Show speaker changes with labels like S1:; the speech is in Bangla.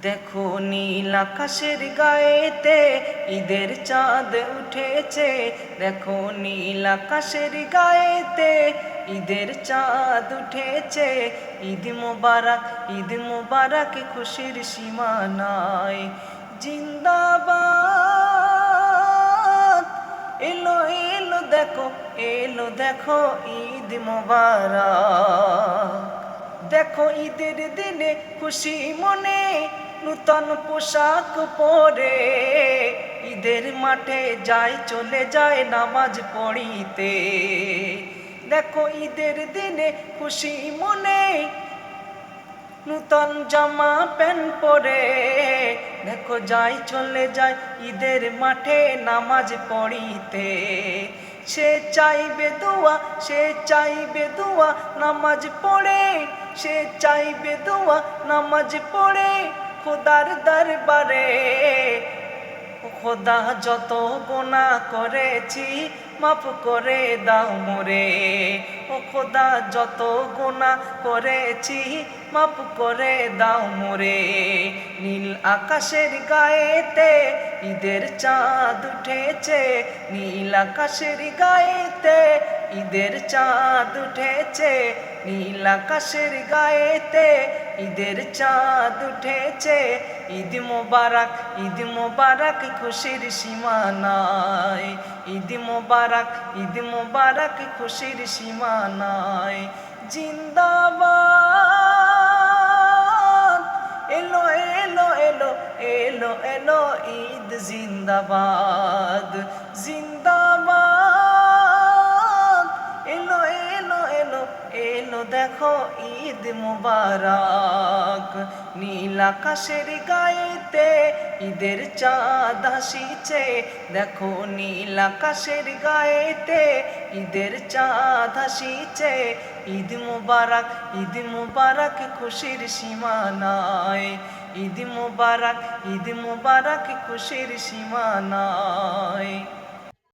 S1: দেখো নীল আকাশের গায়েতে ঈদের চাঁদ উঠেছে। দেখো নীল আকাশের গায়েতে ঈদের চাঁদ উঠেছে। ঈদ মোবারক, ঈদ মোবারক, খুশির সীমা নাই। জিন্দাবাদ, এলো এলো দেখো, এলো দেখো ঈদ মোবারক। দেখো ঈদের দিনে খুশি মনে নূতন পোশাক পরে ঈদের মাঠে যায়, চলে যায় নামাজ পড়িতে। দেখো ঈদের দিনে খুশি মনে নূতন জামা প্যান্ট পরে দেখো যায়, চলে যায় ঈদের মাঠে নামাজ পড়িতে। সে চাইবে দোয়া, সে চাইবে দোয়া নামাজ পড়ে, সে চাইবে দোয়া নামাজ পড়ে খোদার দরবারে। খোদা যত গুনাহ করেছি মাফ করে দাও মোরে। ও খোদা যত গুনাহ করেছি মাফ করে দাও মোরে। নীল আকাশের গায়েতে ঈদের চাঁদ উঠেছে। নীল আকাশের গায়েতে ঈদের চাঁদ উঠেছে। নীল আকাশের গায়েতে ঈদের চাঁদ উঠেছে। ঈদ মোবারক, ঈদ মোবারক, খুশির সীমা নাই। ঈদ মোবারক, ঈদ মোবারক, খুশির সীমা নাই। জিন্দাবাদ, এলো এলো এলো এলো এলো ঈদ জিন্দাবাদ। জিন্দাবাদ, এলো এলো এলো এলো দেখো ঈদ মোবারক। নীল আকাশের গায়েতে ঈদের চাঁদ আসিছে। দেখো নীল আকাশের গায়েতে ঈদের চাঁদ আসিছে। ঈদ মোবারক, ঈদ মোবারক, খুশির সীমা নাই। ঈদ মোবারক, ঈদ মোবারক, খুশির সীমা নাই।